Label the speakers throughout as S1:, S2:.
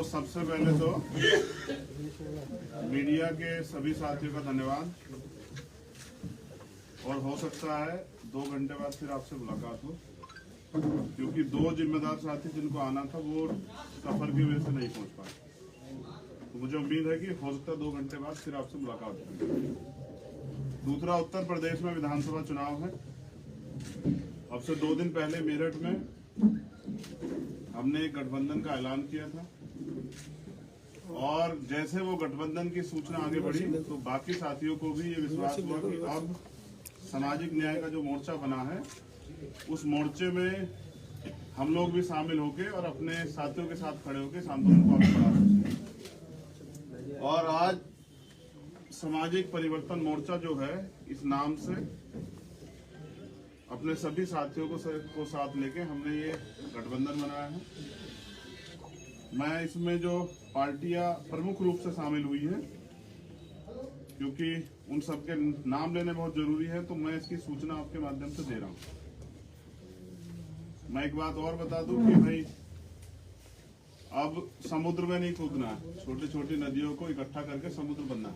S1: सबसे पहले तो मीडिया के सभी साथियों का धन्यवाद। और हो सकता है 2 घंटे बाद फिर आपसे मुलाकात हो, क्योंकि 2 जिम्मेदार साथी जिनको आना था वो सफर की वजह से नहीं पहुंच पाए। तो मुझे उम्मीद है कि हो सकता है 2 घंटे बाद फिर आपसे मुलाकात हो। दूसरा, उत्तर प्रदेश में विधानसभा चुनाव है। अब से 2 दिन पहले मेरठ में हमने एक गठबंधन का ऐलान किया था, और जैसे वो गठबंधन की सूचना आगे बढ़ी तो बाकी साथियों को भी ये विश्वास हुआ कि अब सामाजिक न्याय का जो मोर्चा बना है उस मोर्चे में हम लोग भी शामिल होके और अपने साथियों के साथ खड़े होके इस आंदोलन को आगे बढ़ा सकते। और आज सामाजिक परिवर्तन मोर्चा जो है, इस नाम से अपने सभी साथियों को साथ लेके हमने ये गठबंधन बनाया है। मैं इसमें जो पार्टियां प्रमुख रूप से शामिल हुई हैं, क्योंकि उन सबके नाम लेने बहुत जरूरी है, तो मैं इसकी सूचना आपके माध्यम से दे रहा हूं। मैं एक बात और बता दूं कि भाई अब समुद्र में नहीं कूदना है, छोटी छोटी नदियों को इकट्ठा करके समुद्र बनना है।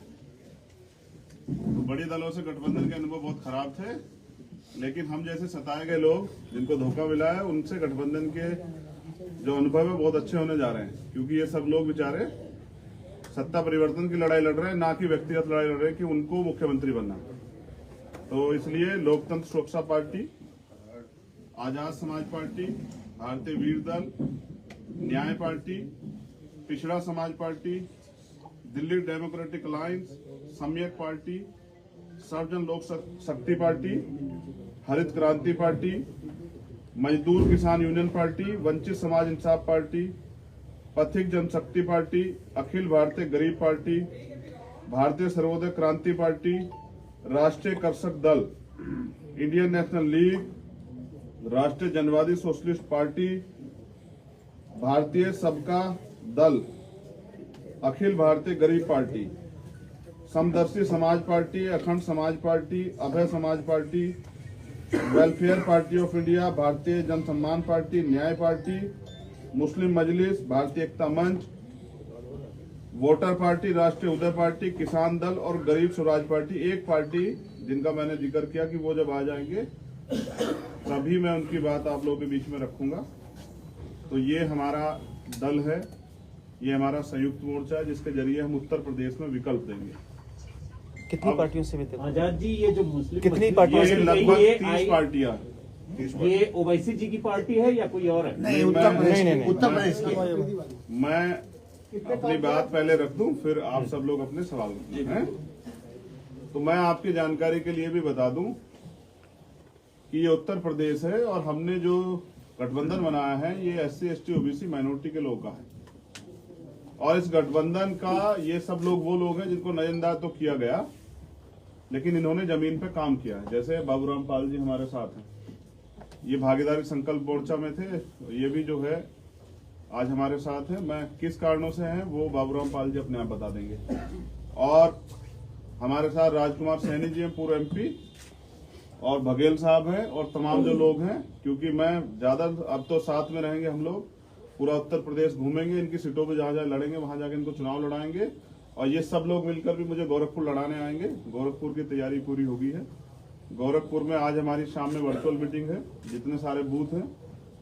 S1: तो बड़े दलों से गठबंधन के अनुभव बहुत खराब थे, लेकिन हम जैसे सताए गए लोग जिनको धोखा मिला है, उनसे गठबंधन के जो अनुभव है बहुत अच्छे होने जा रहे हैं। क्योंकि ये सब लोग बेचारे सत्ता परिवर्तन की लड़ाई लड़ रहे हैं, ना कि व्यक्तिगत लड़ाई लड़ रहे हैं कि उनको मुख्यमंत्री बनना। तो इसलिए लोकतंत्र सुरक्षा पार्टी, आजाद समाज पार्टी, भारतीय वीर दल, न्याय पार्टी, पिछड़ा समाज पार्टी, दिल्ली डेमोक्रेटिक अलायंस, सम्यक पार्टी, सर्वजन लोक शक्ति पार्टी, हरित क्रांति पार्टी, मजदूर किसान यूनियन पार्टी, वंचित समाज इंसाफ पार्टी, पथिक जनशक्ति पार्टी, अखिल भारतीय गरीब पार्टी, भारतीय सर्वोदय क्रांति पार्टी, राष्ट्रीय कर्षक दल, इंडियन नेशनल लीग, राष्ट्रीय जनवादी सोशलिस्ट पार्टी, भारतीय सबका दल, अखिल भारतीय गरीब पार्टी, समदर्शी समाज पार्टी, अखंड समाज पार्टी, अभय समाज party, welfare party of India, भारतीय जन सम्मान पार्टी, न्याय पार्टी, मुस्लिम मजलिस, भारतीय एकता मंच, वोटर पार्टी, राष्ट्रीय उदय पार्टी, किसान दल और गरीब स्वराज पार्टी। एक पार्टी जिनका मैंने जिक्र किया कि वो जब आ जाएंगे तभी मैं उनकी बात आप लोगों के बीच में रखूंगा। तो ये हमारा दल है, ये हमारा संयुक्त मोर्चा है, जिसके जरिए हम उत्तर प्रदेश में विकल्प देंगे।
S2: कितनी पार्टियों से मिलते हैं?
S3: आजाद जी, ये जो मुस्लिम
S2: कितनी पार्टियों से?
S1: लगभग 30 पार्टियां।
S3: ये ओवैसी जी की पार्टी है या कोई और है?
S1: नहीं,
S4: उत्तर प्रदेश
S1: की। मैं अपनी बात पहले रख दूं, फिर आप सब लोग अपने सवाल हैं। तो मैं आपकी जानकारी के लिए भी बता दूं कि ये उत्तर प्रदेश है और हमने जो गठबंधन बनाया है ये SC ST OBC माइनॉरिटी के लोगों का है। और इस गठबंधन का ये सब लोग वो लोग हैं जिनको नजरअंदाज तो किया गया, लेकिन इन्होंने जमीन पे काम किया है। जैसे बाबूराम पाल जी हमारे साथ हैं, ये भागीदारी संकल्प मोर्चा में थे, ये भी जो है आज हमारे साथ है। मैं किस कारणों से हैं वो बाबूराम पाल जी अपने आप बता देंगे। और हमारे साथ राजकुमार सैनी जी हैं, पूर्व MP, और बघेल साहब हैं, और तमाम जो लोग हैं। क्योंकि मैं ज्यादा अब तो साथ में रहेंगे, हम लोग पूरा उत्तर प्रदेश घूमेंगे, इनकी सीटों पे जहां जहां लड़ेंगे वहां जाके इनको चुनाव लड़ाएंगे, और ये सब लोग मिलकर भी मुझे गोरखपुर लड़ाने आएंगे। गोरखपुर की तैयारी पूरी हो गई है। गोरखपुर में आज हमारी शाम में वर्चुअल मीटिंग है, जितने सारे बूथ हैं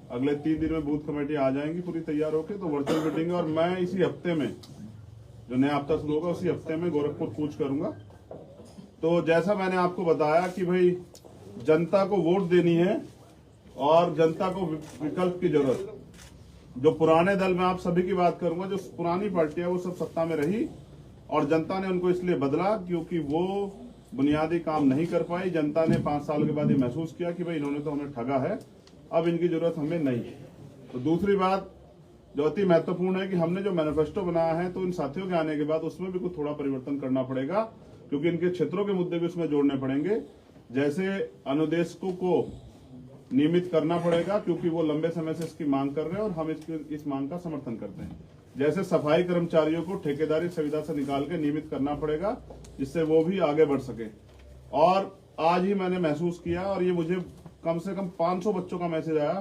S1: अगले 3 दिन में बूथ कमेटी आ जाएंगी पूरी तैयार होकर। तो वर्चुअल मीटिंग है, और मैं इसी हफ्ते में, जो नया हफ्ता शुरू होगा उसी हफ्ते में गोरखपुर कूच करूंगा। तो जैसा मैंने आपको बताया कि भाई जनता को वोट देनी है और जनता को विकल्प की जरूरत। जो पुराने दल में आप सभी की बात करूंगा, जो पुरानी पार्टी है वो सब सत्ता में रही और जनता ने उनको इसलिए बदला क्योंकि वो बुनियादी काम नहीं कर पाई। जनता ने 5 साल के बाद ये महसूस किया कि भाई इन्होंने तो हमें ठगा है, अब इनकी जरूरत हमें नहीं है। तो दूसरी बात जो अति महत्वपूर्ण है कि हमने जो मैनिफेस्टो बनाया है, तो इन साथियों के आने के बाद उसमें भी कुछ थोड़ा परिवर्तन करना पड़ेगा, क्योंकि इनके क्षेत्रों के मुद्दे भी उसमें जोड़ने पड़ेंगे। जैसे अनुदेशकों को नियमित करना पड़ेगा, क्योंकि वो लंबे समय से इसकी मांग कर रहे हैं और हम इस मांग का समर्थन करते हैं। जैसे सफाई कर्मचारियों को ठेकेदारी सुविधा से निकाल के नियमित करना पड़ेगा, जिससे वो भी आगे बढ़ सके। और आज ही मैंने महसूस किया, और ये मुझे कम से कम 500 बच्चों का मैसेज आया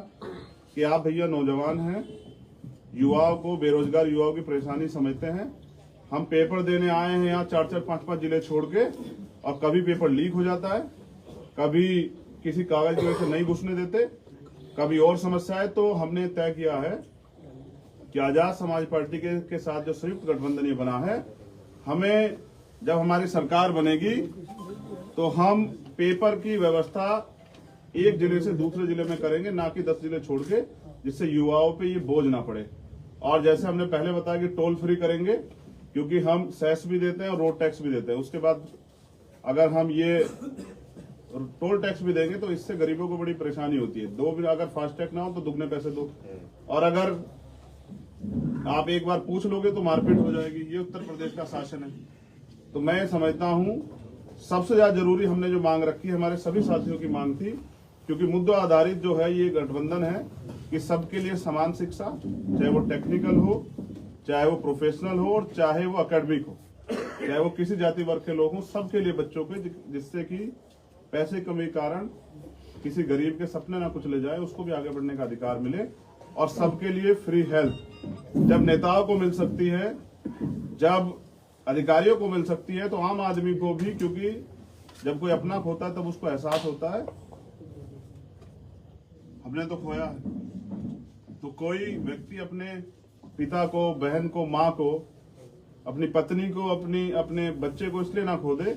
S1: कि आप भैया नौजवान हैं, युवाओं को, बेरोजगार युवाओं की परेशानी समझते हैं। हम पेपर देने आए हैं यहाँ 4-4, 5-5 जिले छोड़ के, और कभी पेपर लीक हो जाता है, कभी किसी कागज की वजह से नहीं घुसने देते, कभी और समस्या है। तो हमने तय किया है कि आजाद समाज पार्टी के साथ जो संयुक्त गठबंधन ये बना है, हमें जब हमारी सरकार बनेगी तो हम पेपर की व्यवस्था एक जिले से दूसरे जिले में करेंगे, ना कि 10 जिले छोड़ के, जिससे युवाओं पे ये बोझ ना पड़े। और जैसे हमने पहले बताया कि टोल फ्री करेंगे, क्योंकि हम सेस भी देते हैं और रोड टैक्स भी देते हैं। उसके बाद अगर हम ये टोल टैक्स भी देंगे तो इससे गरीबों को बड़ी परेशानी होती है। दो भी अगर फास्टैग ना हो तो दुगने पैसे दो, और अगर आप एक बार पूछ लोगे तो मारपीट हो जाएगी। ये उत्तर प्रदेश का शासन है। तो मैं समझता हूं सबसे ज्यादा जरूरी हमने जो मांग रखी है, हमारे सभी साथियों की मांग थी, क्योंकि मुद्दा आधारित जो है ये गठबंधन है कि सबके लिए समान शिक्षा, चाहे वो टेक्निकल हो, चाहे वो प्रोफेशनल हो, और चाहे वो एकेडमिक हो, चाहे वो किसी जाति वर्ग के लोग हों, सबके लिए बच्चों के, जिससे कि पैसे कमी के कारण किसी गरीब के सपने ना कुछ ले जाए, उसको भी आगे बढ़ने का अधिकार मिले। और सबके लिए फ्री हेल्थ जब नेताओं को मिल सकती है, जब अधिकारियों को मिल सकती है, तो आम आदमी को भी, क्योंकि जब कोई अपना खोता है तब उसको एहसास होता है हमने तो खोया है। तो कोई व्यक्ति अपने पिता को, बहन को, माँ को, अपनी पत्नी को, अपने बच्चे को इसलिए ना खो दे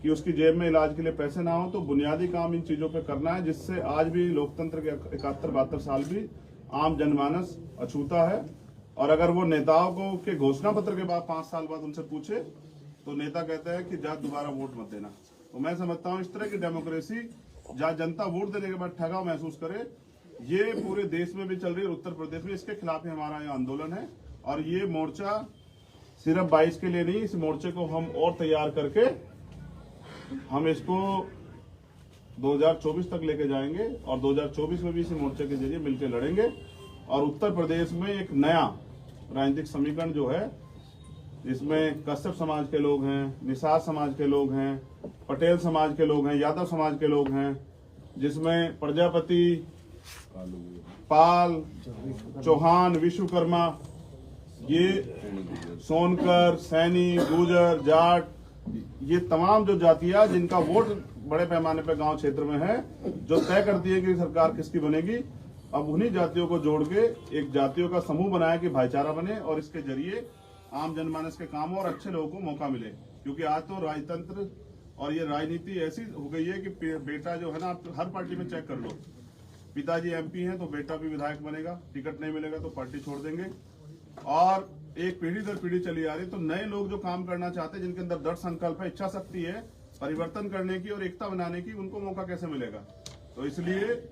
S1: कि उसकी जेब में इलाज के लिए पैसे ना हो। तो बुनियादी काम इन चीजों पे करना है, जिससे आज भी लोकतंत्र के 71-72 साल भी आम जनमानस अछूता है। और अगर वो नेताओं को के घोषणा पत्र के बाद 5 साल बाद उनसे पूछे तो नेता कहता है कि जा दोबारा वोट मत देना। तो मैं समझता हूँ इस तरह की डेमोक्रेसी, जहाँ जनता वोट देने के बाद ठगा महसूस करे, ये पूरे देश में भी चल रही है, उत्तर प्रदेश में। इसके खिलाफ ही हमारा ये आंदोलन है। और ये मोर्चा सिर्फ 22 के लिए नहीं, इस मोर्चे को हम और तैयार करके हम इसको 2024 तक लेके जाएंगे, और 2024 में भी इसी मोर्चे के जरिए मिलकर लड़ेंगे। और उत्तर प्रदेश में एक नया राजनीतिक समीकरण जो है, इसमें कश्यप समाज के लोग हैं, निषाद समाज के लोग हैं, पटेल समाज के लोग हैं, यादव समाज के लोग हैं, जिसमें प्रजापति, पाल, चौहान, विश्वकर्मा, ये सोनकर, सैनी, गुर्जर, जाट, ये तमाम जो जातियां जिनका वोट बड़े पैमाने पर गांव क्षेत्र में है, जो तय करती है कि सरकार किसकी बनेगी, अब उन्हीं जातियों को जोड़ के एक जातियों का समूह बनाया कि भाईचारा बने, और इसके जरिए आम जनमानस के काम और अच्छे लोगों को मौका मिले। क्योंकि आज तो राजतंत्र और ये राजनीति ऐसी हो गई है कि बेटा जो है ना, आप हर पार्टी में चेक कर लो, पिताजी एमपी हैं तो बेटा भी विधायक बनेगा, टिकट नहीं मिलेगा तो पार्टी छोड़ देंगे। और एक पीढ़ी दर पीढ़ी चली आ रही। तो नए लोग जो काम करना चाहते हैं, जिनके अंदर दृढ़ संकल्प है, इच्छा शक्ति है परिवर्तन करने की और एकता बनाने की, उनको मौका कैसे मिलेगा। तो इसलिए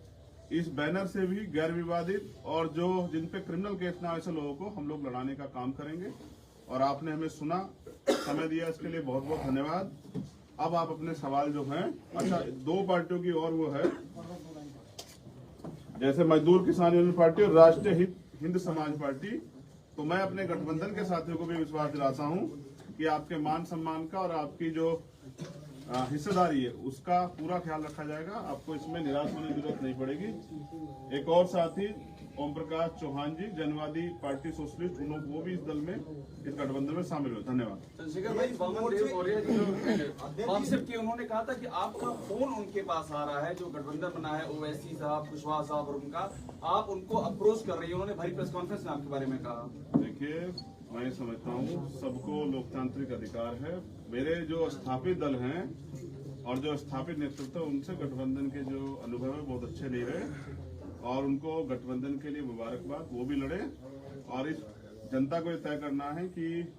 S1: इस बैनर से भी गैर विवादित और जो जिन पे क्रिमिनल केस ना, ऐसे लोगों को हम लोग लड़ाने का काम करेंगे। और आपने हमें सुना, समय दिया, इसके लिए बहुत बहुत धन्यवाद। अब आप अपने सवाल जो हैं, अच्छा 2 पार्टियों की और वो है, जैसे मजदूर किसान यूनियन पार्टी और राष्ट्रीय हिंद समाज पार्टी। तो मैं अपने गठबंधन के साथियों को भी विश्वास दिलाता हूं कि आपके मान सम्मान का और आपकी जो हिस्सेदारी है उसका पूरा ख्याल रखा जाएगा। आपको इसमें निराश होने की जरूरत नहीं पड़ेगी। एक और साथी ओम प्रकाश चौहान जी, जनवादी पार्टी सोशलिस्ट, वो भी इस दल में, इस गठबंधन में शामिल हुए। धन्यवाद।
S4: चंद्रशेखर भाई, वामन देव मौर्य जी जो कॉन्सेप्ट की, उन्होंने कहा था कि आपका फोन उनके पास आ रहा है, जो गठबंधन बना है, ओवैसी साहब, कुशवाहा साहब और उनका, आप उनको अप्रोच कर रही है। उन्होंने भारी प्रेस कॉन्फ्रेंस में आपके बारे में कहा।
S1: देखिए, मैं समझता हूँ सबको लोकतांत्रिक अधिकार है। मेरे जो स्थापित दल हैं और जो स्थापित नेतृत्व है, उनसे गठबंधन के जो अनुभव है बहुत अच्छे नहीं रहे, और उनको गठबंधन के लिए मुबारकबाद, वो भी लड़े। और इस जनता को ये तय करना है कि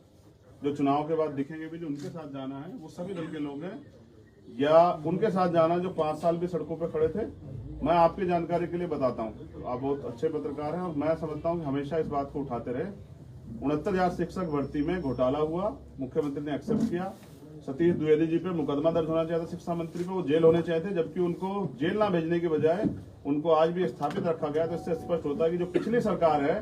S1: जो चुनाव के बाद दिखेंगे भी, जो उनके साथ जाना है वो सभी दल के लोग हैं, या उनके साथ जाना जो 5 साल भी सड़कों पर खड़े थे। मैं आपकी जानकारी के लिए बताता हूँ, आप बहुत अच्छे पत्रकार हैं, और मैं समझता हूँ कि हमेशा इस बात को उठाते रहे। 69,000 शिक्षक भर्ती में घोटाला हुआ, मुख्यमंत्री ने एक्सेप्ट किया। सतीश द्विवेदी जी पे मुकदमा दर्ज होना चाहिए था, शिक्षा मंत्री पे, वो जेल होने चाहिए थे, जबकि उनको जेल ना भेजने की बजाय उनको आज भी स्थापित रखा गया। तो इससे स्पष्ट होता है कि जो पिछली सरकार है,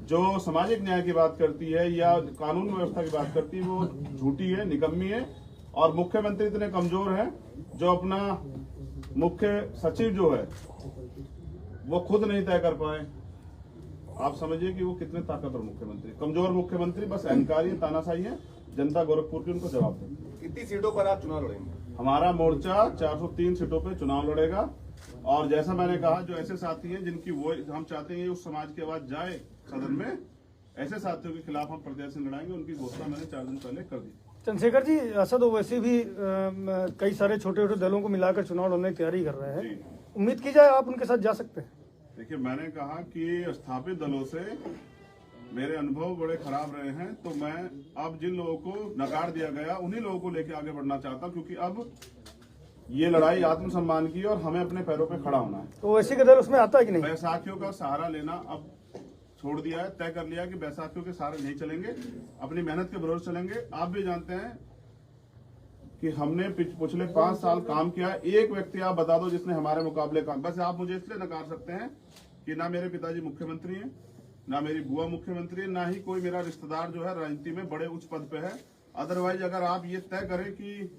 S1: जो सामाजिक न्याय की बात करती है या कानून व्यवस्था की बात करती है, वो झूठी है, निकम्मी है। और मुख्यमंत्री इतने कमजोर हैं, जो अपना मुख्य सचिव जो है वो खुद नहीं तय कर पाए, आप समझिए कि वो कितने ताकतवर मुख्यमंत्री, कमजोर मुख्यमंत्री बस अहंकारी है, तानाशाही है। जनता गोरखपुर की उनको जवाब देगी।
S5: कितनी सीटों पर आप चुनाव लड़ेंगे?
S1: हमारा मोर्चा 403 सीटों पे चुनाव लड़ेगा और जैसा मैंने कहा, जो ऐसे साथी हैं जिनकी वो हम चाहते हैं उस समाज की आवाज जाए सदन में, ऐसे साथियों के खिलाफ हम प्रत्याशी लड़ाएंगे। उनकी घोषणा मैंने 4 दिन पहले कर दी।
S6: चंद्रशेखर जी, असद ओवैसी भी कई सारे छोटे छोटे दलों को मिलाकर चुनाव लड़ने की तैयारी कर रहे हैं, उम्मीद की जाए आप उनके साथ जा सकते हैं?
S1: देखिए, मैंने कहा कि स्थापित दलों से मेरे अनुभव बड़े खराब रहे हैं, तो मैं अब जिन लोगों को नकार दिया गया उन्हीं लोगों को लेकर आगे बढ़ना चाहता हूं, क्योंकि अब ये लड़ाई आत्मसम्मान की और हमें अपने पैरों पे खड़ा होना है।
S6: तो ओवैसी का दल उसमें आता है कि नहीं?
S1: बैसाखियों का सहारा लेना अब छोड़ दिया है, तय कर लिया कि बैसाखियों के सहारे नहीं चलेंगे, अपनी मेहनत के भरोसे चलेंगे। आप भी जानते हैं कि हमने पिछले 5 साल काम किया। एक व्यक्ति आप बता दो जिसने हमारे मुकाबले काम, बस आप मुझे इसलिए नकार सकते हैं कि ना मेरे पिताजी मुख्यमंत्री हैं, ना मेरी बुआ मुख्यमंत्री है, ना ही कोई मेरा रिश्तेदार जो है राजनीति में बड़े उच्च पद पे है। अदरवाइज अगर आप ये तय करें कि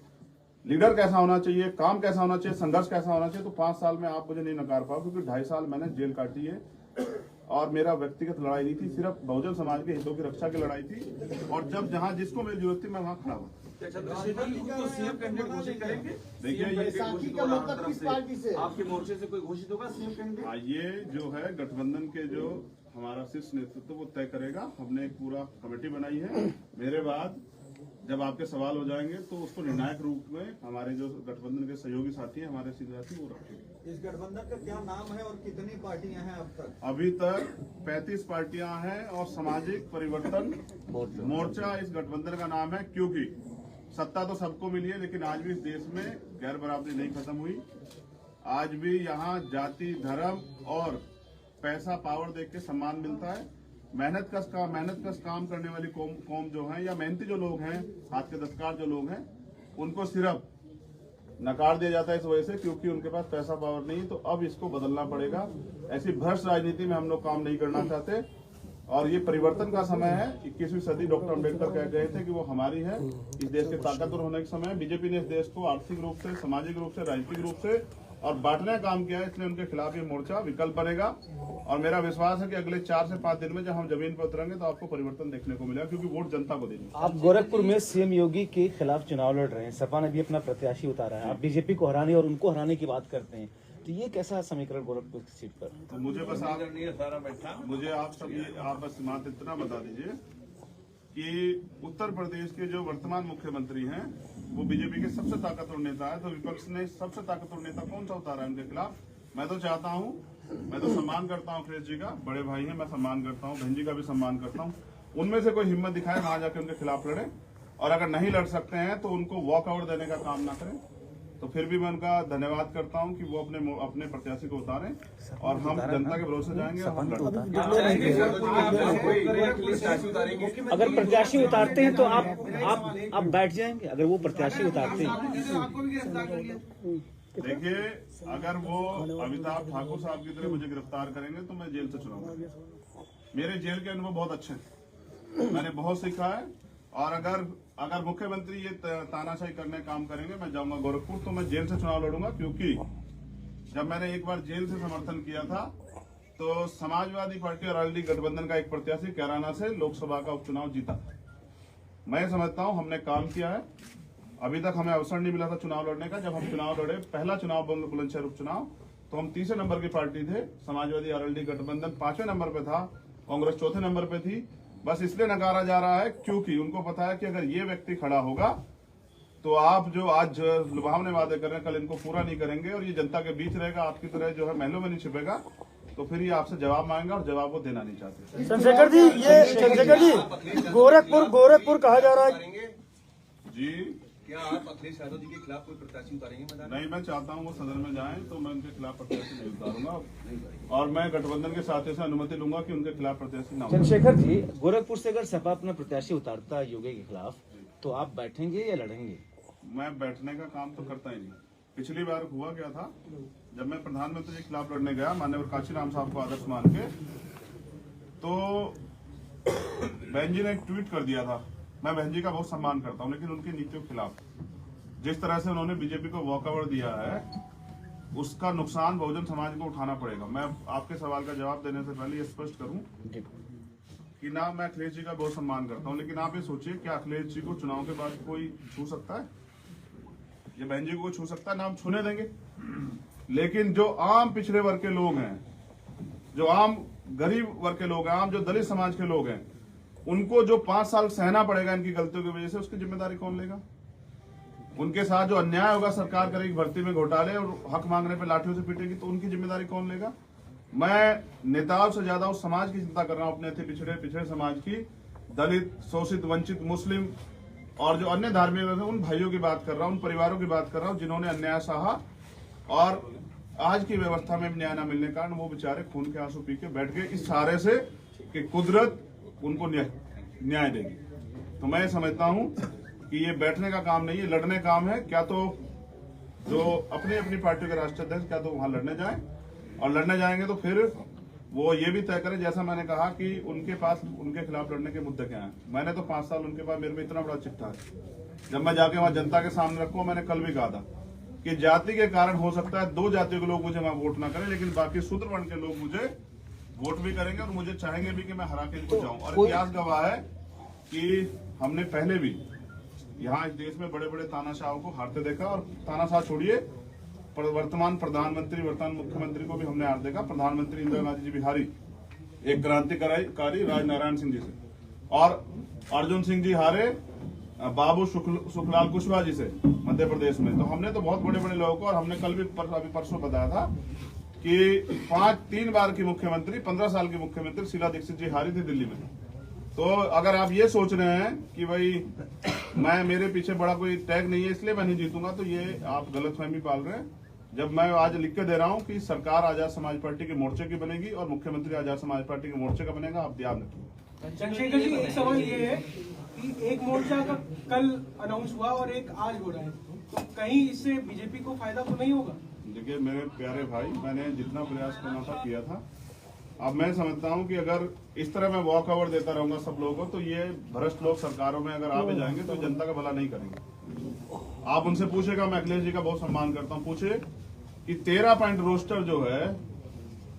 S1: लीडर कैसा होना चाहिए, काम कैसा होना चाहिए, संघर्ष कैसा होना चाहिए, तो 5 साल में आप मुझे नहीं नकार पाओ, क्योंकि 2.5 साल मैंने जेल काटी है और मेरा व्यक्तिगत लड़ाई नहीं थी, सिर्फ बहुजन समाज के हितों की रक्षा की लड़ाई थी। और जब जहां जिसको मेरी जरूरत थी मैं वहां खड़ा हुआ।
S4: चंद्रशेखर जी खुद को सीएम कैंडिडेट घोषित करेंगे?
S1: देखिए, ये
S4: बैसाखी का मतलब किस पार्टी से? आपके मोर्चे से कोई घोषित होगा सीएम कैंडिडेट?
S1: ये जो है गठबंधन के जो हमारा शीर्ष नेतृत्व वो तय करेगा। हमने एक पूरा कमेटी बनाई है। मेरे बाद जब आपके सवाल हो जाएंगे तो उसको निर्णायक रूप में हमारे जो गठबंधन के सहयोगी साथी हैं, हमारे सीधे साथी, वो रखेंगे।
S5: इस गठबंधन का क्या नाम है और कितनी पार्टियां हैं अब तक?
S1: अभी तक 35 पार्टियां हैं और सामाजिक परिवर्तन मोर्चा इस गठबंधन का नाम है, क्योंकि सत्ता तो सबको मिली है, लेकिन आज भी इस देश में गैर बराबरी नहीं खत्म हुई। आज भी यहाँ जाति, धर्म और पैसा, पावर देख के सम्मान मिलता है। मेहनत कश काम करने वाली कौम जो है, या मेहनती जो लोग हैं, हाथ के दस्तकार जो लोग हैं, उनको सिर्फ नकार दिया जाता है इस वजह से क्योंकि उनके पास पैसा, पावर नहीं। तो अब इसको बदलना पड़ेगा। ऐसी भ्रष्ट राजनीति में हम लोग काम नहीं करना चाहते और ये परिवर्तन का समय है। 21वीं सदी डॉक्टर अम्बेडकर कह गए थे कि वो हमारी है, इस देश के ताकतवर होने के समय। बीजेपी ने इस देश को आर्थिक रूप से, सामाजिक रूप से, राजनीतिक रूप से और बांटने का काम किया है, इसलिए उनके खिलाफ ये मोर्चा विकल्प बनेगा। और मेरा विश्वास है कि अगले 4 से 5 दिन में जब हम जमीन पर उतरेंगे तो आपको परिवर्तन देखने को मिलेगा, क्योंकि वोट जनता को देनी।
S2: आप गोरखपुर में सीएम योगी के खिलाफ चुनाव लड़ रहे हैं, सपा ने भी अपना प्रत्याशी उतारा है, आप बीजेपी को हराने और उनको हराने की बात करते हैं, तो ये कैसा समीकरण गोरखपुर की सीट पर?
S1: तो मुझे बस आप बस मात्र इतना बता दीजिए कि उत्तर प्रदेश के जो वर्तमान मुख्यमंत्री हैं वो बीजेपी के सबसे ताकतवर नेता है, तो विपक्ष ने सबसे ताकतवर नेता कौन सा उतारा है उनके खिलाफ? मैं तो चाहता हूं, मैं तो सम्मान करता हूं अखिलेश जी का, बड़े भाई हैं, मैं सम्मान करता हूं, बहन जी का भी सम्मान करता हूं। उनमें से कोई हिम्मत दिखाए वहां जाकर उनके खिलाफ लड़े, और अगर नहीं लड़ सकते हैं तो उनको वॉकआउट देने का काम ना करें। तो फिर भी मैं उनका धन्यवाद करता हूं कि वो अपने प्रत्याशी को उतारें और हम जनता के भरोसे जाएंगे और हम लड़ेंगे।
S2: अगर प्रत्याशी उतारते हैं तो आप बैठ जाएंगे? अगर वो प्रत्याशी उतारते हैं,
S1: देखिए, अगर वो अमिताभ ठाकुर साहब की तरह मुझे गिरफ्तार करेंगे तो मैं जेल से चुनाऊंगा। मेरे जेल के अनुभव बहुत अच्छे हैं, मैंने बहुत सीखा है। और अगर मुख्यमंत्री ये तानाशाही करने काम करेंगे, मैं जाऊंगा गोरखपुर तो मैं जेल से चुनाव लड़ूंगा। क्योंकि जब मैंने एक बार जेल से समर्थन किया था तो समाजवादी पार्टी और आरएलडी गठबंधन का एक प्रत्याशी कैराना से लोकसभा का उपचुनाव जीता था। मैं समझता हूं हमने काम किया है। अभी तक हमें अवसर नहीं मिला था चुनाव लड़ने का। जब हम चुनाव लड़े, पहला चुनाव बुलंदशहर उपचुनाव, तो हम 3 नंबर की पार्टी थे, समाजवादी आरएलडी गठबंधन 5वें नंबर पे था, कांग्रेस 4थे नंबर पे थी। बस इसलिए नकारा जा रहा है क्योंकि उनको पता है कि अगर ये व्यक्ति खड़ा होगा तो आप जो आज लुभावने वादे कर रहे हैं कल इनको पूरा नहीं करेंगे और ये जनता के बीच रहेगा, आपकी तरह जो है महलों में नहीं छिपेगा। तो फिर ये आपसे जवाब मांगेगा और जवाब वो देना नहीं चाहते।
S6: चंद्रशेखर जी, गोरखपुर कहा जा रहा है
S1: जी,
S5: क्या आप अखिलेश यादव जी के खिलाफ कोई प्रत्याशी उतारेंगे मैदान?
S1: नहीं, मैं चाहता हूं वो सदन में जाएं तो मैं उनके खिलाफ प्रत्याशी नहीं उतारूंगा और मैं गठबंधन के साथियों से अनुमति लूंगा कि उनके खिलाफ प्रत्याशी ना हो।
S2: चंद्रशेखर जी, गोरखपुर से अगर सपा अपना प्रत्याशी उतारता है योगी के खिलाफ तो आप बैठेंगे या लड़ेंगे?
S1: मैं बैठने का काम तो करता ही नहीं। पिछली बार हुआ क्या था, जब मैं प्रधानमंत्री के खिलाफ लड़ने गया माननीय काशीराम साहब को आदर्श मान के, तो बहन जी ने एक ट्वीट कर दिया था। मैं बहन जी का बहुत सम्मान करता हूं, लेकिन उनकी नीतियों के खिलाफ जिस तरह से उन्होंने बीजेपी को वॉकआउट दिया है उसका नुकसान बहुजन समाज को उठाना पड़ेगा। मैं आपके सवाल का जवाब देने से पहले ये स्पष्ट करूं कि ना मैं अखिलेश जी का बहुत सम्मान करता हूं, लेकिन आप ये सोचिए क्या अखिलेश जी को चुनाव के बाद कोई छू सकता है? ये बहन जी को छू सकता है? ना हम छूने देंगे। लेकिन जो आम पिछड़े वर्ग के लोग हैं, जो आम गरीब वर्ग के लोग हैं, आम जो दलित समाज के लोग हैं, उनको जो 5 साल सहना पड़ेगा इनकी गलतियों की वजह से, उसकी जिम्मेदारी कौन लेगा? उनके साथ जो अन्याय होगा, सरकार करेगी भर्ती में घोटाले और हक मांगने पे लाठियों से पीटेगी, तो उनकी जिम्मेदारी कौन लेगा? मैं नेताओं से ज्यादा उस समाज की चिंता कर रहा हूं, अपने थे पिछड़े समाज की, दलित, शोषित, वंचित, मुस्लिम और जो अन्य धार्मिक हैं, उन भाइयों की बात कर रहा हूं, उन परिवारों की बात कर रहा हूं जिन्होंने अन्याय सहा और आज की व्यवस्था में न्याय न मिलने के कारण वो बेचारे खून के आंसू पी के बैठ गए इस सहारे से कि कुदरत उनको न्याय देगी। तो मैं समझता हूं कि ये बैठने का काम नहीं है, लड़ने काम है। क्या तो जो अपनी अपनी पार्टी के राष्ट्रीय अध्यक्ष क्या तो वहां लड़ने जाएं, और लड़ने जाएंगे तो फिर वो ये भी तय करें, जैसा मैंने कहा कि उनके पास उनके खिलाफ लड़ने के मुद्दे क्या हैं। मैंने तो 5 साल उनके पास, मेरे में इतना बड़ा चिट्ठा है, जब मैं जाके वहां जनता के सामने रखूं, मैंने कल भी कहा था कि जाति के कारण हो सकता है 2 जातियों के लोग मुझे वहां वोट ना करें, लेकिन बाकी शूद्र वर्ण के लोग मुझे वोट भी करेंगे और मुझे चाहेंगे भी कि मैं हरा के इनको जाऊं। और इतिहास गवाह है कि हमने पहले भी यहाँ इस देश में बड़े बड़े तानाशाहों को हारते देखा, और तानाशाह छोड़िए, वर्तमान प्रधानमंत्री, वर्तमान मुख्यमंत्री को भी हमने हार देखा। प्रधानमंत्री इंदिरा गांधी जी बिहारी एक क्रांतिकारी राजनारायण सिंह जी से, और अर्जुन सिंह जी हारे बाबू सुखलाल कुशवाहा जी से मध्य प्रदेश में। तो हमने तो बहुत बड़े बड़े लोगों को, और हमने कल भी अभी परसों बताया था कि 3 बार की मुख्यमंत्री, 15 साल की मुख्यमंत्री शीला दीक्षित जी हारी थी दिल्ली में। तो अगर आप ये सोच रहे हैं कि भाई मेरे पीछे बड़ा कोई टैग नहीं है इसलिए मैं नहीं जीतूंगा, तो ये आप गलतफहमी पाल रहे हैं। जब मैं आज लिख के दे रहा हूं कि सरकार आजाद समाज पार्टी के मोर्चे की बनेगी और मुख्यमंत्री आजाद समाज पार्टी के मोर्चे का बनेगा, आप ध्यान रखिए।
S7: चंद्रशेखर जी, एक सवाल ये है कि एक मोर्चा का कल अनाउंस हुआ और एक आज हो रहा है, तो कहीं इससे बीजेपी को फायदा तो नहीं होगा?
S1: देखिए मेरे प्यारे भाई, मैंने जितना प्रयास करना था किया था। अब मैं समझता हूं कि अगर इस तरह मैं वॉक ओवर देता रहूंगा सब लोगों को, तो ये भ्रष्ट लोग सरकारों में अगर आ भी जाएंगे तो जनता का भला नहीं करेंगे। आप उनसे पूछेगा, मैं अखिलेश जी का बहुत सम्मान करता हूं, पूछे कि 13 पॉइंट रोस्टर जो है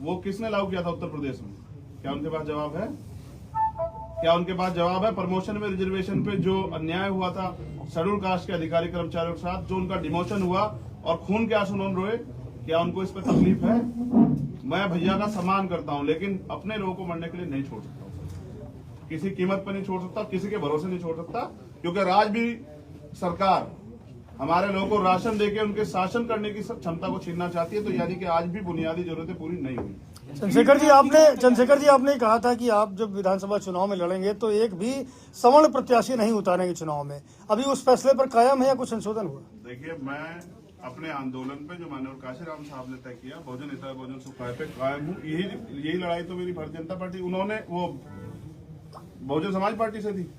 S1: वो किसने लागू किया था उत्तर प्रदेश में? क्या उनके पास जवाब है? क्या उनके पास जवाब है? प्रमोशन में रिजर्वेशन पे जो अन्याय हुआ था शेड्यूल कास्ट के अधिकारी कर्मचारियों के साथ, जो उनका डिमोशन हुआ और खून के आंसू उन्होंने रोए, क्या उनको इस पर तकलीफ है? मैं भैया का सम्मान करता हूं, लेकिन अपने लोगों को मरने के लिए नहीं छोड़ सकता, किसी कीमत पर नहीं छोड़ सकता, किसी के भरोसे नहीं छोड़ सकता, क्योंकि आज भी सरकार हमारे लोगों को राशन देके उनके शासन करने की क्षमता को छीनना चाहती है। तो यानी कि आज भी बुनियादी जरूरतें पूरी नहीं हुई।
S6: चंद्रशेखर जी आपने कहा था कि आप जब विधानसभा चुनाव में लड़ेंगे तो एक भी सवर्ण प्रत्याशी नहीं उतारेंगे चुनाव में। अभी उस फैसले पर कायम है या कुछ संशोधन हुआ?
S1: देखिए, मैं अपने आंदोलन पे जो माननीय काशीराम साहब ने तय किया, बहुजन हिताय बहुजन सुखाय पे कायम हूँ। यही लड़ाई तो मेरी भारतीय जनता पार्टी, उन्होंने वो बहुजन समाज पार्टी से थी,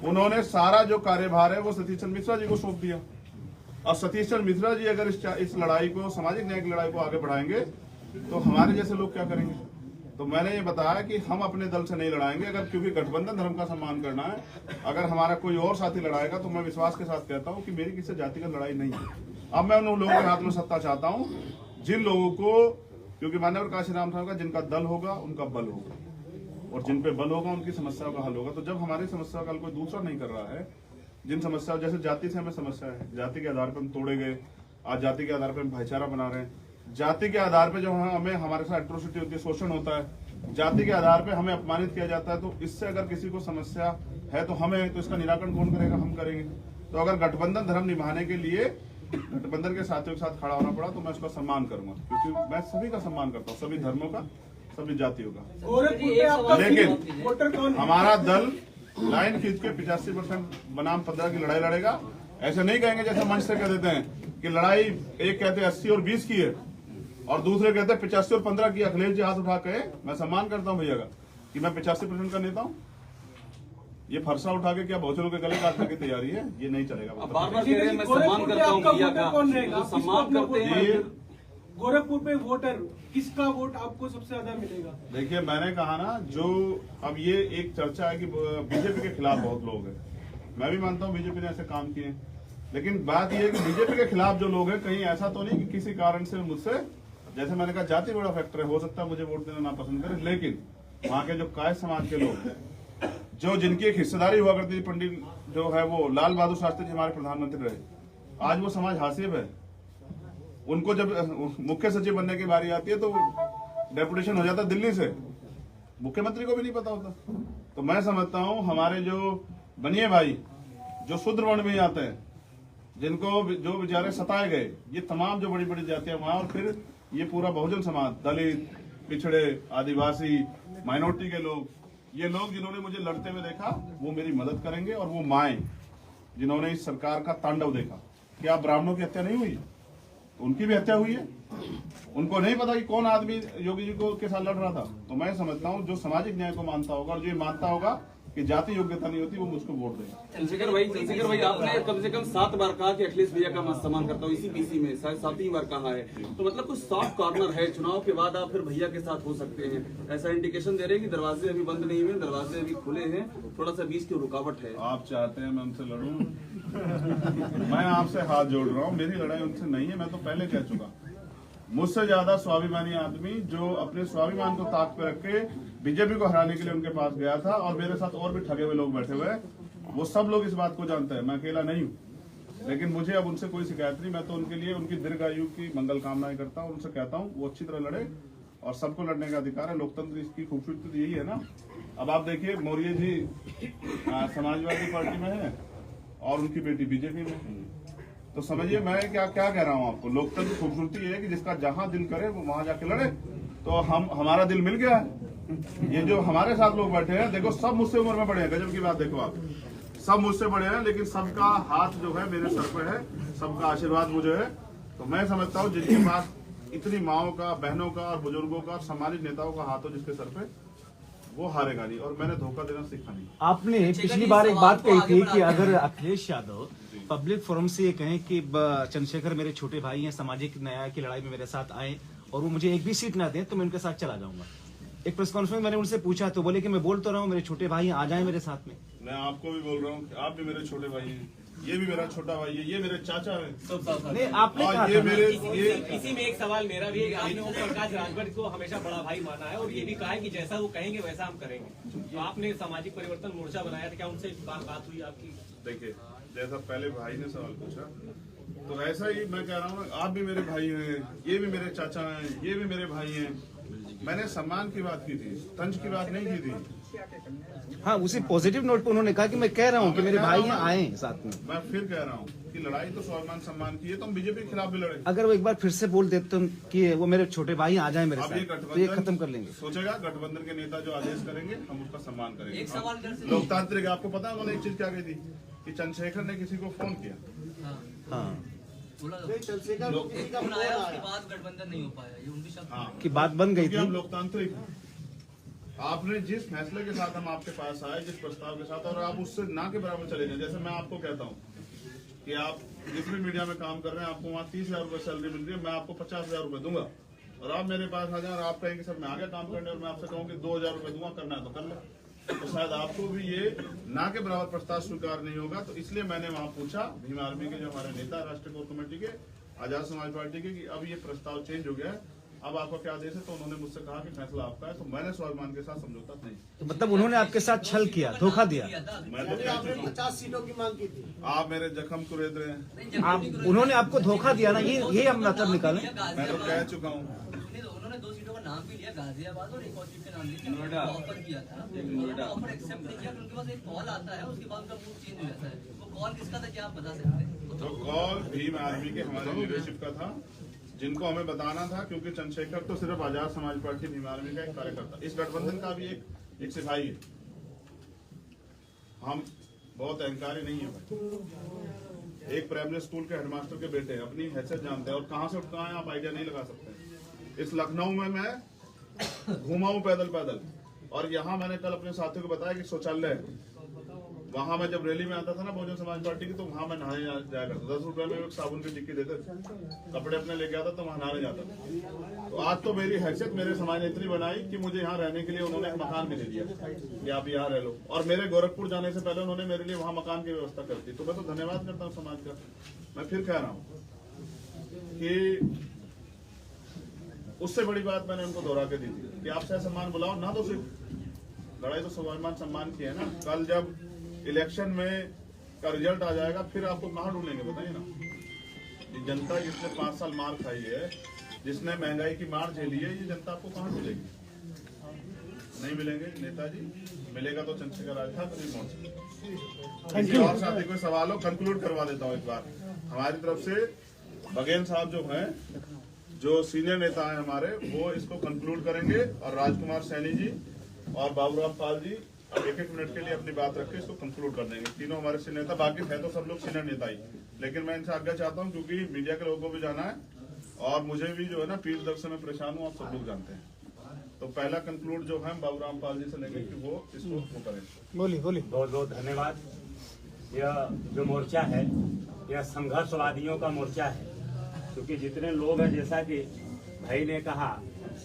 S1: उन्होंने सारा जो कार्यभार है वो सतीश चंद्र मिश्रा जी को सौंप दिया। और सतीश चंद्र मिश्रा जी अगर इस लड़ाई को, सामाजिक न्याय की लड़ाई को आगे बढ़ाएंगे तो हमारे जैसे लोग क्या करेंगे? तो मैंने ये बताया कि हम अपने दल से नहीं लड़ाएंगे, अगर क्योंकि गठबंधन धर्म का सम्मान करना है। अगर हमारा कोई और साथी लड़ाएगा तो मैं विश्वास के साथ कहता हूं कि मेरी किसी जातिगत लड़ाई नहीं है। अब मैं उन लोगों के हाथ में सत्ता चाहता हूं जिन लोगों को, क्योंकि माननीय काशीराम साहब का जिनका दल होगा उनका बल होगा, और जिन पे बल होगा उनकी समस्याओं का हल होगा। तो जब हमारी समस्या का हल कोई दूसरा नहीं कर रहा है, जिन समस्याओं, जैसे जाति से हमें समस्या है, जाति के आधार पर हम तोड़े गए, आज जाति के आधार पर हम भाईचारा बना रहे हैं, जाति के आधार पर जो हमें हमारे साथ एट्रोसिटी होती है, शोषण होता है, जाति के आधार पर हमें अपमानित किया जाता है, तो इससे अगर किसी को समस्या है तो हमें, तो इसका निराकरण कौन करेगा? हम करेंगे। तो अगर गठबंधन धर्म निभाने के लिए गठबंधन के साथियों के साथ खड़ा होना पड़ा तो मैं उसका सम्मान करूंगा, क्योंकि मैं सभी का सम्मान करता हूँ, सभी धर्मों का, सभी जातियों का। लेकिन हमारा दल लाइन खींच के 85% बनाम 15 की लड़ाई लड़ेगा। ऐसे नहीं कहेंगे जैसे मंच से कह देते हैं कि लड़ाई, एक कहते हैं 80 और 20 की है और दूसरे कहते हैं 85 और 15 की। अखिलेश जी हाथ उठा के, मैं सम्मान करता हूं भैया का कि मैं 85% का नेता हूं। ये फरसा उठा के क्या बहुजनों के गले काटने की तैयारी है? ये नहीं चलेगा।
S4: बार-बार कह रहे हैं मैं सम्मान करता हूं भैया का, तो सम्मान करते हैं।
S7: गोरखपुर पे वोटर किसका वोट आपको सबसे ज्यादा मिलेगा?
S1: देखिए, मैंने कहा ना, जो अब ये एक चर्चा है कि बीजेपी के खिलाफ बहुत लोग हैं, मैं भी मानता हूं बीजेपी ने ऐसे काम किए, लेकिन बात यह है कि बीजेपी के खिलाफ जो लोग हैं, कहीं ऐसा तो नहीं कि किसी कारण से मुझसे, जैसे मैंने कहा, जाति बड़ा फैक्टर है, हो सकता है मुझे वोट देना ना पसंद करे, लेकिन वहां के जो काय समाज के लोग, जो जिनकी एक हिस्सेदारी हुआ करती थी, पंडित जो है वो लाल बहादुर शास्त्री जी हमारे प्रधानमंत्री रहे, आज वो समाज हासिब है। उनको जब मुख्य सचिव बनने की बारी आती है तो डेपुटेशन हो जाता दिल्ली से, मुख्यमंत्री को भी नहीं पता होता। तो मैं समझता हूं हमारे जो बनिए भाई, जो शूद्र वर्ण में आते हैं, जिनको जो बेचारे सताए गए, ये तमाम जो बड़ी बड़ी जातियां वहां, और फिर ये पूरा बहुजन समाज, दलित, पिछड़े, आदिवासी, माइनॉरिटी के लोग, ये लोग जिन्होंने मुझे लड़ते हुए देखा, वो मेरी मदद करेंगे। और वो माएं जिन्होंने इस सरकार का तांडव देखा, क्या ब्राह्मणों की हत्या नहीं हुई? उनकी भी हत्या हुई है। उनको नहीं पता कि कौन आदमी योगी जी को के साथ लड़ रहा था। तो मैं समझता हूं जो सामाजिक न्याय को मानता होगा और जो मानता होगा कि जाति योग्यता नहीं होती, वो मुझको वोट देगा।
S4: चंद्रशेखर भाई, आपने कम से कम 7 बार कहा कि अखिलेश भैया का मैं सम्मान करता हूँ, इसी पीसी में शायद 7वीं बार कहा है। तो मतलब कुछ सॉफ्ट कॉर्नर है, चुनाव के बाद आप फिर भैया के साथ हो सकते हैं, ऐसा इंडिकेशन दे रहे हैं कि दरवाजे अभी बंद नहीं हुए, दरवाजे अभी खुले हैं, थोड़ा सा बीच की रुकावट है।
S1: आप चाहते हैं मैं उनसे लड़ूं? मैं आपसे हाथ जोड़ रहा हूं, मेरी लड़ाई उनसे नहीं है। मैं तो पहले कह चुका, मुझसे ज्यादा स्वाभिमानी आदमी जो अपने स्वाभिमान को ताक पे रख के बीजेपी को हराने के लिए उनके पास गया था, और मेरे साथ और भी ठगे हुए लोग बैठे हुए हैं, वो सब लोग इस बात को जानते हैं, मैं अकेला नहीं हूँ। लेकिन मुझे अब उनसे कोई शिकायत नहीं। मैं तो उनके लिए उनकी दीर्घायु की मंगल कामनाएं करता हूँ। उनसे कहता हूँ वो अच्छी तरह लड़े, और सबको लड़ने का अधिकार है। लोकतंत्र इसकी खूबसूरती तो यही है ना। अब आप देखिए, मौर्य जी समाजवादी पार्टी में है और उनकी बेटी बीजेपी में। तो समझिए मैं क्या कह रहा हूँ आपको। लोकतंत्र की खूबसूरती है कि जिसका जहां दिल करे वो वहां जाके लड़े। तो हमारा दिल मिल गया है। ये जो हमारे साथ लोग बैठे हैं, देखो सब मुझसे उम्र में बड़े हैं, गजब की बात देखो आप, सब मुझसे बड़े हैं, लेकिन सबका हाथ जो है मेरे सर पे है, सबका आशीर्वाद मुझे है। तो मैं समझता हूँ जिनके पास इतनी माओ का, बहनों का और बुजुर्गों का और सामाजिक नेताओं का हाथ हो जिसके सर पे, वो हारेगा नहीं। और मैंने धोखा देना सीखा नहीं।
S2: आपने पिछली बार एक बात कही थी कि अगर अखिलेश यादव पब्लिक फोरम से ये कहें कि चंद्रशेखर मेरे छोटे भाई हैं, सामाजिक न्याय की लड़ाई में मेरे साथ आए और वो मुझे एक भी सीट ना दें तो मैं उनके साथ चला जाऊंगा। एक प्रेस कॉन्फ्रेंस में मैंने उनसे पूछा तो बोले कि मैं बोल तो रहा हूँ मेरे छोटे भाई आ जाएं मेरे साथ में।
S1: मैं आपको भी बोल रहा हूँ, आप भी मेरे छोटे भाई हैं, ये भी मेरा छोटा भाई है, ये मेरे चाचा है।
S2: नहीं, आपने कहा
S1: ये
S2: था
S1: मेरे
S8: इसी में एक सवाल मेरा भी है। आपने ओम प्रकाश राजभर को हमेशा बड़ा भाई माना है और ये भी कहा है कि जैसा वो कहेंगे वैसा हम करेंगे। तो आपने सामाजिक परिवर्तन मोर्चा बनाया था, क्या उनसे बात हुई आपकी?
S1: देखिए, जैसा पहले भाई ने सवाल पूछा, तो ऐसा ही मैं कह रहा हूँ, आप भी मेरे भाई हैं, ये भी मेरे चाचा हैं, ये भी मेरे भाई हैं। मैंने सम्मान की बात की थी, तंज की बात नहीं की थी।
S2: हाँ, उसी पॉजिटिव नोट पे उन्होंने कहा कि मैं कह रहा हूँ कि मेरे भाई यहाँ आए साथ में।
S1: मैं फिर कह रहा हूँ कि लड़ाई तो स्वाभिमान सम्मान की है, तो हम बीजेपी के खिलाफ भी लड़े।
S2: अगर वो एक बार फिर से बोल देते कि वो मेरे छोटे भाई आ जाए मेरे
S1: अब ये
S2: साथ तो ये खत्म कर लेंगे।
S1: सोचेगा गठबंधन के नेता जो आदेश करेंगे हम उसका सम्मान करेंगे।
S8: एक सवाल इधर से-
S1: लोकतांत्रिक, आपको पता है उन्होंने एक चीज क्या कही थी कि चंद्रशेखर ने किसी को फोन किया।
S2: हाँ,
S8: फोन आया, उसके बाद गठबंधन नहीं हो पाया, ये उनकी शब्द।
S1: हाँ,
S2: कि बात बन गई
S1: क्योंकि
S2: थी।
S1: हम लोकतांत्रिक हैं। आपने जिस फैसले के साथ हम आपके पास आए, जिस प्रस्ताव के साथ, और आप उससे ना के बराबर चले जाए। जैसे मैं आपको कहता हूँ कि आप जिस भी मीडिया में काम कर रहे हैं, आपको वहाँ 30,000 रुपए सैलरी मिल रही है, मैं आपको 50,000 रुपए दूंगा, और आप मेरे पास आ जाए और आप कहेंगे सर मैं आगे काम करने, और मैं आपसे कहूँ कि 2,000 रुपए दूंगा, करना है तो कर ले। तो शायद आपको भी ये ना के बराबर प्रस्ताव स्वीकार नहीं होगा। तो इसलिए मैंने वहाँ पूछा भीम आर्मी के जो हमारे नेता राष्ट्रीय कोर कमेटी के, आजाद समाज पार्टी के, कि अब ये प्रस्ताव चेंज हो गया है, अब आपका क्या आदेश है? तो उन्होंने मुझसे कहा कि फैसला आपका है। तो मैंने स्वाभिमान के साथ समझौता नहीं।
S2: तो मतलब उन्होंने आपके साथ छल किया, धोखा दिया।
S1: मैं तो कह चुका हूं।
S7: 50 सीटों की मांग की थी।
S1: आप मेरे जख्म कुरेद रहे हैं।
S2: आप उन्होंने आपको धोखा दिया ना, ये हम मतलब निकालें।
S1: मैं तो कह चुका हूँ।
S8: उन्होंने 2 सीटों का नाम भी लिया, गाजियाबाद और एक और सीट का नाम लिया, ऑफर किया था। उन्होंने ऑफर एक्सेप्ट नहीं किया, उनके पास एक कॉल आता है, उसके बाद उनका मूड चेंज हो जाता है। वो कॉल किसका था, क्या आप बता सकते हैं?
S1: तो कॉल भीम आर्मी के हमारे लीडरशिप का था, जिनको हमें बताना था, क्योंकि चंद्रशेखर तो सिर्फ आजाद समाज पार्टी भीम आर्मी का एक कार्यकर्ता, इस गठबंधन का भी एक सिपाही है। हम बहुत अहंकारी नहीं है भाई। एक प्राइमरी स्कूल के हेडमास्टर के बेटे अपनी हैसियत जानते हैं, और कहां से उठता है आप आइडिया नहीं लगा सकते। इस लखनऊ में मैं घूमा हूं पैदल पैदल, और यहाँ मैंने कल अपने साथियों को बताया कि शौचालय है, वहां मैं जब रैली में आता था ना बहुजन समाज पार्टी की, तो वहां मैं नहाने जाया करता। 10 रुपए में एक साबुन की टिक्की देते, कपड़े अपने लेके आता तो वहां नहाने जाता था। तो आज तो मेरी हैसियत मेरे समाज ने इतनी बनाई कि मुझे यहाँ रहने के लिए उन्होंने एक मकान भी दे दिया कि आप यहाँ रह लो। और मेरे गोरखपुर जाने से पहले उन्होंने मेरे लिए वहां मकान की व्यवस्था कर दी। तो मैं तो धन्यवाद करता हूँ समाज का। मैं फिर कह रहा हूँ कि उससे बड़ी बात मैंने उनको दोहरा के दी थी कि आप सह सम्मान बुलाओ ना, तो सिर्फ लड़ाई तो स्वाभिमान सम्मान की है ना। कल जब इलेक्शन में का रिजल्ट आ जाएगा फिर आपको कहाँ ढूंढेंगे बताइए ना। ये जनता जिसने 5 साल मार खाई है, जिसने महंगाई की मार झेली है, ये जनता आपको कहाँ मिलेगी? नहीं मिलेंगे नेताजी। मिलेगा तो चंद्रशेखर राज था कभी मोर्चा। किसी और साथी कोई सवाल हो कंक्लूड करवा देता हूँ एक बार। हमारी तरफ से बघेल साहब जो हैं, जो सीनियर नेता हैं हमारे, वो इसको कंक्लूड करेंगे और राजकुमार सैनी जी और बाबूराम पाल जी अब 1-1 मिनट के लिए अपनी बात रख के इसको कंक्लूड कर देंगे। तीनों हमारे सीनियर नेता, बाकी है तो सब लोग सीनियर नेता ही, लेकिन मैं इनसे आज्ञा चाहता हूं क्योंकि मीडिया के लोगों को भी जाना है और मुझे भी जो है ना पीठ दर्द से मैं परेशान हूँ, आप सब लोग जानते हैं। तो पहला कंक्लूड जो है बाबूराम पाल जी से लेंगे कि वो इसको वो करें।
S6: बोलिए बोलिए।
S3: बहुत बहुत धन्यवाद। यह जो मोर्चा है यह संघर्षवादियों का मोर्चा है, क्योंकि जितने लोग हैं, जैसा कि भाई ने कहा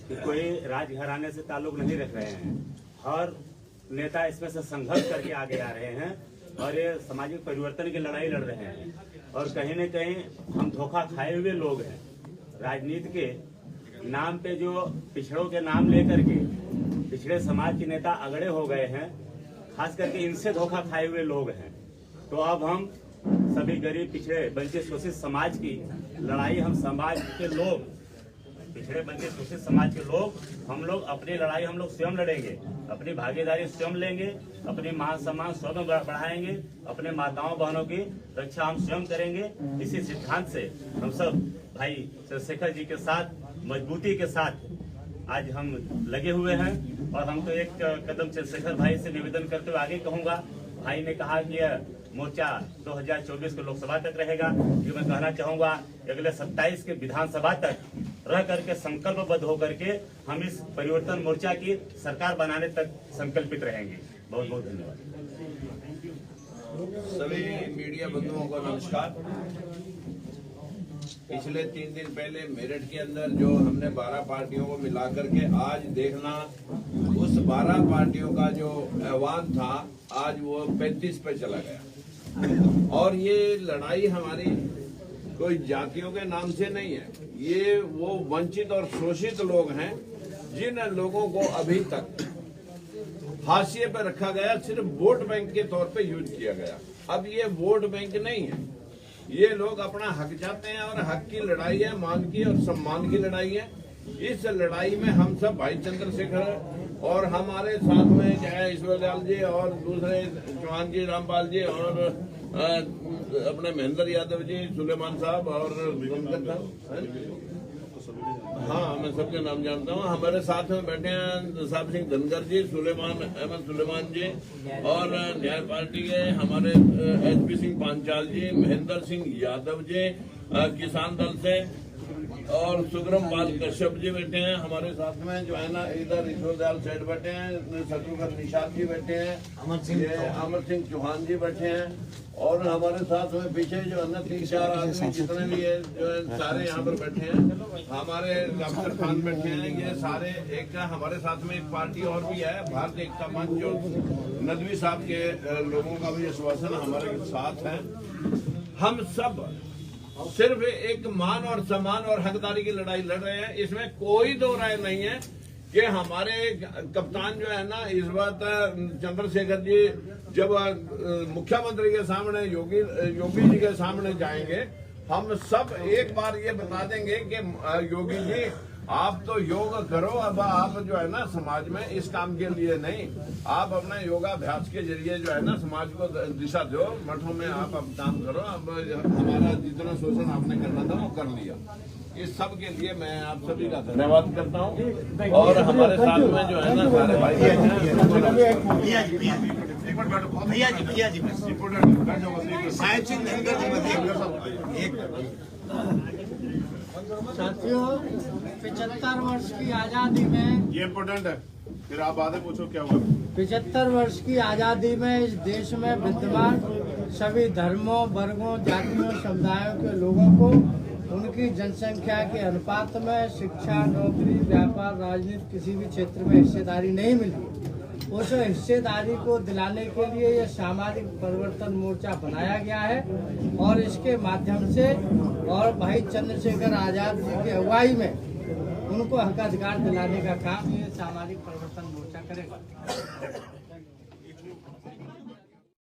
S3: कि कोई राजघराने से ताल्लुक नहीं रख रहे हैं, हर नेता इसमें से संघर्ष करके आगे आ रहे हैं और ये सामाजिक परिवर्तन की लड़ाई लड़ रहे हैं। और कहीं न कहीं हम धोखा खाए हुए लोग हैं। राजनीति के नाम पे जो पिछड़ों के नाम लेकर के पिछड़े समाज के नेता अगड़े हो गए हैं, खास करके इनसे धोखा खाए हुए लोग हैं। तो अब हम सभी गरीब पिछड़े वंचित शोषित समाज की लड़ाई, हम समाज के लोग, पिछड़े वंचित शोषित समाज के लोग, हम लोग अपनी लड़ाई हम लोग स्वयं लड़ेंगे, अपनी भागीदारी स्वयं लेंगे, अपनी मान सम्मान स्वयं बढ़ाएंगे, अपने माताओं बहनों की रक्षा हम स्वयं करेंगे। इसी सिद्धांत से हम सब भाई चंद्रशेखर जी के साथ मजबूती के साथ आज हम लगे हुए हैं। और हम तो एक कदम चंद्रशेखर भाई से निवेदन करते हुए आगे कहूंगा, भाई ने कहा कि मोर्चा 2024 के लोकसभा तक रहेगा, ये मैं कहना चाहूंगा अगले 27 के विधानसभा तक रह करके संकल्पबद्ध होकर के हम इस परिवर्तन मोर्चा की सरकार बनाने तक संकल्पित रहेंगे। बहुत बहुत धन्यवाद।
S9: सभी मीडिया बंधुओं को नमस्कार। पिछले 3 दिन पहले मेरठ के अंदर जो हमने 12 पार्टियों को मिलाकर के आज देखना, उस 12 पार्टियों का जो ऐवान था आज वो 35 पे चला गया। और ये लड़ाई हमारी कोई जातियों के नाम से नहीं है, ये वो वंचित और शोषित लोग हैं जिन लोगों को अभी तक हाशिए पर रखा गया, सिर्फ वोट बैंक के तौर पे यूज किया गया। अब ये वोट बैंक नहीं है, ये लोग अपना हक चाहते हैं और हक की लड़ाई है, मान की और सम्मान की लड़ाई है। इस लड़ाई में हम सब भाई चंद्रशेखर और हमारे साथ में चाहे ईश्वरदयाल जी और दूसरे चौहान जी, रामपाल जी और अपने महेंद्र यादव जी, सुलेमान साहब और हाँ मैं सबके नाम जानता हूँ। हमारे साथ में बैठे हैं साहब सिंह धनगर जी, अहमद सुलेमान जी और न्याय पार्टी के हमारे HP सिंह पांचाल जी, महेंद्र सिंह यादव जी किसान दल से और सुग्रम पाल कश्यप जी बैठे हैं हमारे साथ में, जो है ना इधर ईश्वरदयाल सेठ बैठे हैं, शत्रुघ्न निषाद जी बैठे हैं, अमर सिंह चौहान जी बैठे हैं और हमारे साथ में पीछे जो है ना 3-4 आदमी जितने भी है जो है सारे यहाँ पर बैठे हैं। हमारे अफसर खान बैठे हैं, ये सारे एक हमारे साथ में एक पार्टी और भी है भारतीय एकता मंच, जो नदवी साहब के लोगों का भी आश्वासन हमारे साथ है। हम सब सिर्फ एक मान और सम्मान और हकदारी की लड़ाई लड़ रहे हैं, इसमें कोई दो राय नहीं है कि हमारे कप्तान जो है ना इस बात चंद्रशेखर जी जब मुख्यमंत्री के सामने योगी जी के सामने जाएंगे, हम सब एक बार ये बता देंगे कि योगी जी आप तो योग करो, अब आप जो है ना समाज में इस काम के लिए नहीं, आप अपना योगाभ्यास के जरिए जो है ना समाज को दिशा दो, मठों में आप अब काम करो, अब हमारा जितना शोषण आपने करना था वो कर लिया। इस सब के लिए मैं आप सभी का धन्यवाद करता हूँ। और हमारे साथ में जो है ना सारे भाई
S7: साथियों, 75 वर्ष की आजादी में
S1: ये इम्पोर्टेंट है, फिर आप बातें पूछो क्या हुआ।
S10: 75 वर्ष की आज़ादी में इस देश में विद्यमान सभी धर्मों, वर्गों, जातियों, समुदायों के लोगों को उनकी जनसंख्या के अनुपात में शिक्षा, नौकरी, व्यापार, राजनीति किसी भी क्षेत्र में हिस्सेदारी नहीं मिली। उस हिस्सेदारी को दिलाने के लिए यह सामाजिक परिवर्तन मोर्चा बनाया गया है और इसके माध्यम से और भाई चंद्रशेखर आजाद जी की अगुवाई में उनको हक अधिकार दिलाने का काम ये सामाजिक परिवर्तन मोर्चा करेगा।